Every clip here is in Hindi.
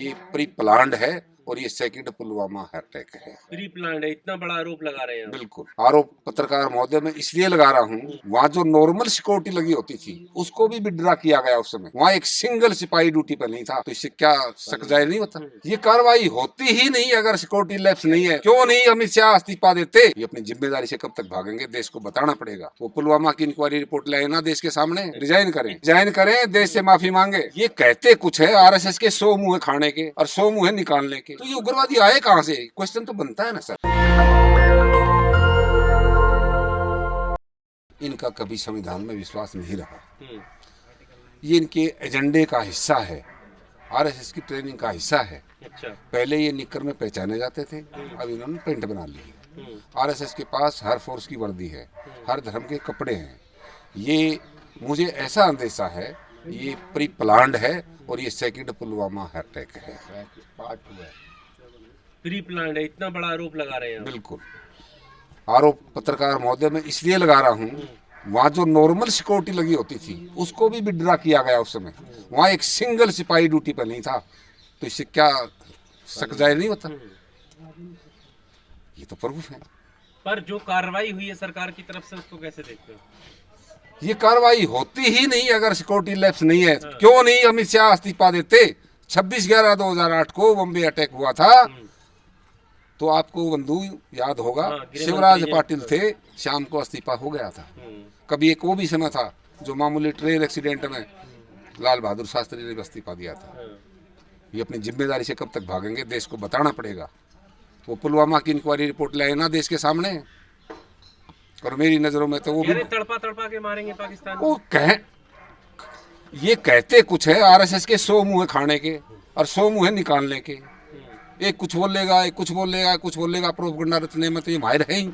ये प्री प्लान्ड है और ये सेकंड पुलवामा अटैक है। प्री प्लान्ड है, इतना बड़ा आरोप लगा रहे हैं आप। बिल्कुल आरोप पत्रकार महोदय मैं इसलिए लगा रहा हूँ, वहाँ जो नॉर्मल सिक्योरिटी लगी होती थी उसको भी विड्रा किया गया उस समय। वहाँ एक सिंगल सिपाही ड्यूटी पर नहीं था, तो इससे क्या शक जाहिर नहीं होता? ये कार्रवाई होती ही नहीं अगर सिक्योरिटी लैप्स नहीं है। क्यों नहीं अमित शाह इस्तीफा देते? ये अपनी जिम्मेदारी से कब तक भागेंगे? देश को बताना पड़ेगा। वो पुलवामा की इंक्वायरी रिपोर्ट लाए ना देश के सामने, रिजाइन करें, देश से माफी मांगे। ये कहते कुछ है RSS के 100 मुँह खाने के और 100 मुँह निकालने के, तो ये उग्रवादी आए कहाँ से? क्वेश्चन तो बनता है ना सर। इनका कभी संविधान में विश्वास नहीं रहा, ये इनके एजेंडे का हिस्सा है, RSS की ट्रेनिंग का हिस्सा है। अच्छा। पहले ये निक्कर में पहचाने जाते थे, अब इन्होंने पेंट बना ली है। RSS के पास हर फोर्स की वर्दी है, हर धर्म के कपड़े हैं। ये मुझे ऐसा अंदेशा है ये प्री प्लान्ड है और ये सेकंड पुलवामा अटैक है। प्री प्लान्ड है, इतना बड़ा आरोप लगा रहे हैं आप। बिल्कुल आरोप पत्रकार महोदय मैं इसलिए लगा रहा हूँ, वहाँ जो नॉर्मल सिक्योरिटी लगी होती थी उसको भी विड्रा किया गया उस समय। वहाँ एक सिंगल सिपाही ड्यूटी पर नहीं था, तो इससे क्या शक जाहिर नहीं होता? ये तो प्रूफ है। पर जो कार्रवाई हुई है सरकार की तरफ से उसको कैसे देखते हो? ये कार्रवाई होती ही नहीं अगर सिक्योरिटी लैप्स नहीं है। क्यों नहीं अमित शाह इस्तीफा देते? 26/11/2008 को बॉम्बे अटैक हुआ था, तो आपको बंधु याद होगा, शिवराज पाटिल थे, शाम को इस्तीफा हो गया था। कभी एक वो भी समय था जो मामूली ट्रेन एक्सीडेंट में लाल बहादुर शास्त्री ने भी इस्तीफा दिया था। ये अपनी जिम्मेदारी से कब तक भागेंगे? देश को बताना पड़ेगा। वो पुलवामा की इंक्वायरी रिपोर्ट लाए ना देश के सामने, और मेरी नजरों में तो वो भी तड़पा के मारेंगे पाकिस्तान। वो ये कहते कुछ है RSS के 100 मुँह खाने के और 100 मुँह निकालने के। एक कुछ बोलेगा, एक कुछ बोलेगा, कुछ बोलेगा, प्रोपगंडा रचने में तो ये माहिर है ही।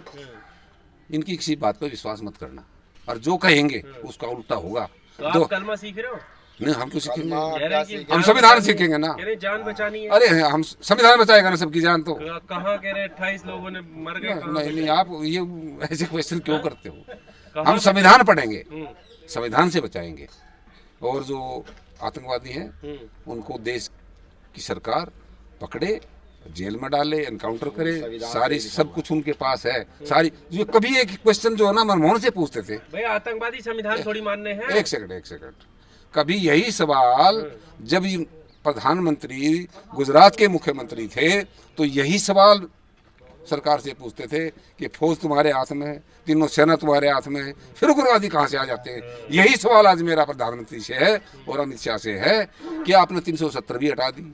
इनकी किसी बात पर विश्वास मत करना, और जो कहेंगे उसका उल्टा होगा। तो आप कलमा सीख रहे हो? नहीं, हम क्यों सीखेंगे? हम संविधान सीखेंगे ना। जान बचानी है। अरे हम संविधान बचाएगा ना सबकी जान। तो कहाँ कह रहे 28 लोगों ने मर गए? नहीं, आप ये ऐसे क्वेश्चन क्यों करते हो? हम संविधान पढ़ेंगे, संविधान से बचाएंगे। और जो आतंकवादी हैं उनको देश की सरकार पकड़े, जेल में डाले, एनकाउंटर करे, सारी सब कुछ उनके पास है। सारी जो कभी एक क्वेश्चन जो है ना मनमोहन से पूछते थे, भाई आतंकवादी संविधान थोड़ी मानने हैं। एक सेकंड, कभी यही सवाल जब प्रधानमंत्री गुजरात के मुख्यमंत्री थे तो यही सवाल सरकार से पूछते थे कि फौज तुम्हारे हाथ में है, तीनों सेना तुम्हारे हाथ में है, फिर उग्रवादी कहाँ से आ जाते हैं? यही सवाल आज मेरा प्रधानमंत्री से है और अमित शाह से है कि आपने 370 भी हटा दी,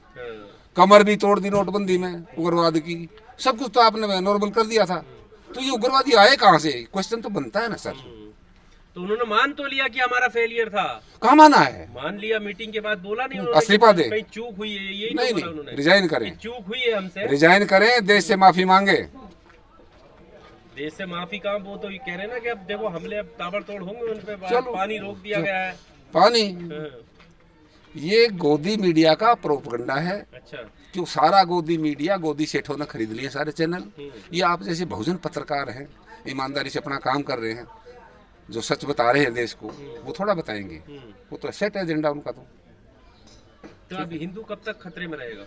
कमर भी तोड़ दी नोटबंदी में उग्रवाद की, सब कुछ तो आपने नॉर्मल कर दिया था। तो ये उग्रवादी आए कहाँ से? क्वेश्चन तो बनता है ना सर। तो उन्होंने मान तो लिया कि हमारा फेलियर था। कहाँ माना है? मान लिया, मीटिंग के बाद बोला नहीं इस्तीफा दे, कहीं चूक हुई है? यही नहीं, बोला उन्होंने, रिजाइन करें, चूक हुई है हमसे, रिजाइन करें, देश से माफी मांगे। देश से माफी का वो तो ये कह रहे हैं ना कि अब देखो हमले अब ताबड़तोड़ होंगे उन पे, पानी रोक दिया गया है। पानी ये गोदी मीडिया का प्रोपगंडा है। अच्छा। क्यों सारा गोदी मीडिया, गोदी सेठों ने खरीद लिए सारे चैनल। ये आप जैसे बहुजन पत्रकार हैं, ईमानदारी से अपना काम कर रहे हैं, जो सच बता रहे हैं देश को, वो थोड़ा बताएंगे। वो तो सेट एजेंडा उनका। तो अभी हिंदू कब तक खतरे में रहेगा?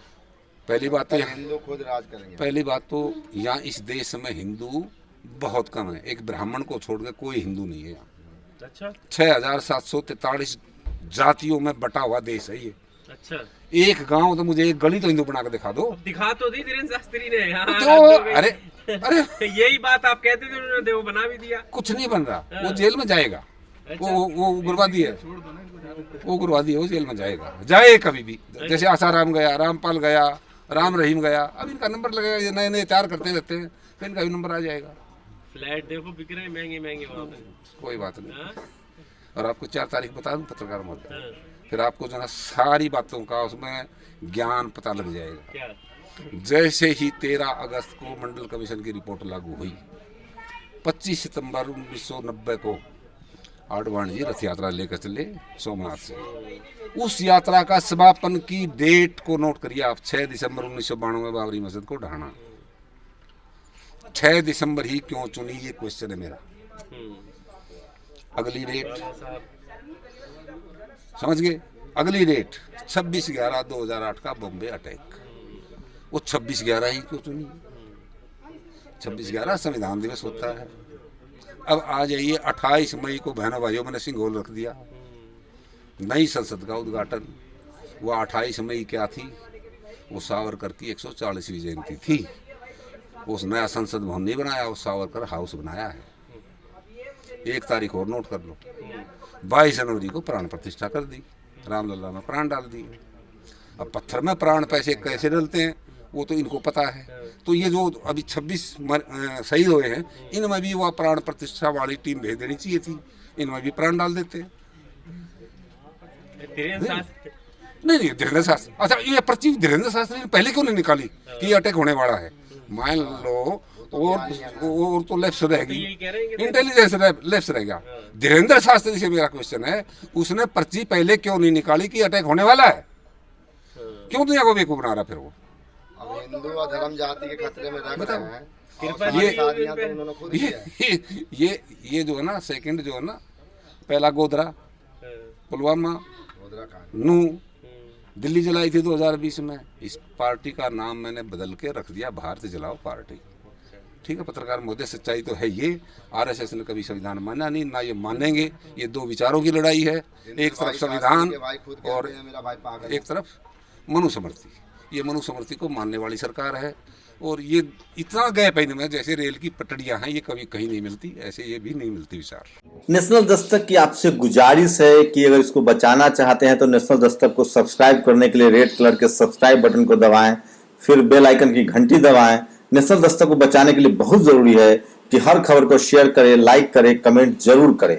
पहली बात तो हिंदू खुद राज करेंगे। पहली बात तो यहाँ इस देश में हिंदू बहुत कम है। एक ब्राह्मण को छोड़कर कोई हिंदू नहीं है यहाँ। अच्छा। 6743 जातियों में बटा हुआ देश है ये। अच्छा। एक गांव तो मुझे एक गली तो हिंदू बना के दिखा दो। दिखा तो दी धीरेन्द्र शास्त्री ने। तो अरे यही बात आप कहते थे, उन्होंने वो बना भी दिया। कुछ नहीं बन रहा, वो जेल में जाएगा। वो उग्रवादी है, वो उग्रवादी है, वो जेल में जाएगा, जाए कभी भी। जैसे आसाराम गया, रामपाल गया, राम रहीम गया। अब इनका नंबर लगेगा, ये नए नए तैयार करते रहते हैं, फिर इनका भी नंबर आ जाएगा। फ्लैट देखो बिक रहे हैं महंगे महंगे वहाँ पे। कोई बात नहीं। और आपको 4 तारीख बता दूं पत्रकार महोदय, फिर आपको जो है सारी बातों का उसमें ज्ञान पता लग जाएगा। क्या? जैसे ही 13 अगस्त को मंडल कमीशन की रिपोर्ट लागू हुई, 25 सितंबर 1990 को आडवाणी जी रथ यात्रा लेकर चले सोमनाथ से। उस यात्रा का समापन की डेट को नोट करिए आप, 6 दिसंबर 1992 बाबरी मस्जिद को ढहाना। 6 दिसंबर ही क्यों चुनी, ये क्वेश्चन है मेरा। अगली डेट समझ गए? अगली डेट 26/11/2008 का बॉम्बे अटैक। वो 26/11 ही क्यों चुनी? 26/11 संविधान दिवस होता है। अब आ जाइए 28 मई को बहनों भाइयों मैंने सिंगोल रख दिया, नई संसद का उद्घाटन। वो 28 मई क्या थी? वो सावरकर की 140वीं जयंती थी। उस नया संसद भवन नहीं बनाया, वो सावरकर हाउस बनाया है। 1 तारीख और नोट कर लो, 22 जनवरी को प्राण प्रतिष्ठा कर दी, रामलला में प्राण डाल दिए। अब पत्थर में प्राण पैसे कैसे डलते हैं वो तो इनको पता है। तो ये जो अभी 26 शहीद हुए हैं, इनमें भी वह प्राण प्रतिष्ठा वाली टीम भेज देनी चाहिए थी, इनमें भी प्राण डाल देते। नहीं धीरेन्द्र शास्त्री, अच्छा ये पर्ची धीरेन्द्र शास्त्री ने पहले क्यों नहीं निकाली कि ये अटैक होने वाला है? मान लो और तो लेफ्ट रहेगी, इंटेलिजेंस लेफ्ट रहेगा। धीरेन्द्र शास्त्री से मेरा क्वेश्चन है, उसने पर्ची पहले क्यों नहीं निकाली कि अटैक होने वाला है? क्यों दुनिया को बेवकूफ बना रहा फिर वो? अब हिंदू और धर्म जाति के खतरे में रख रहे हैं। ये जो है ना, सेकंड जो है ना, पहला गोधरा, पुलवामा, नू, दिल्ली जलाई थी 2020 में। इस पार्टी का नाम मैंने बदल के रख दिया भारतीय जलाओ पार्टी। ठीक है पत्रकार महोदय, सच्चाई तो है ये। आरएसएस ने कभी संविधान माना नहीं, ना ये मानेंगे। ये दो विचारों की लड़ाई है, एक तरफ संविधान और एक तरफ मनुस्मृति। ये मनुस्मृति को मानने वाली सरकार है और ये इतना गैप है इनमें, जैसे रेल की पटड़ियां हैं, ये कभी कहीं नहीं मिलती, ऐसे ये भी नहीं मिलती विचार। नेशनल दस्तक की आपसे गुजारिश है कि अगर इसको बचाना चाहते हैं तो नेशनल दस्तक को सब्सक्राइब करने के लिए रेड कलर के सब्सक्राइब बटन को दबाएं, फिर बेल आइकन की घंटी दबाएं। नेशनल दस्तक को बचाने के लिए बहुत जरूरी है कि हर खबर को शेयर करें, लाइक करें, कमेंट जरूर करें।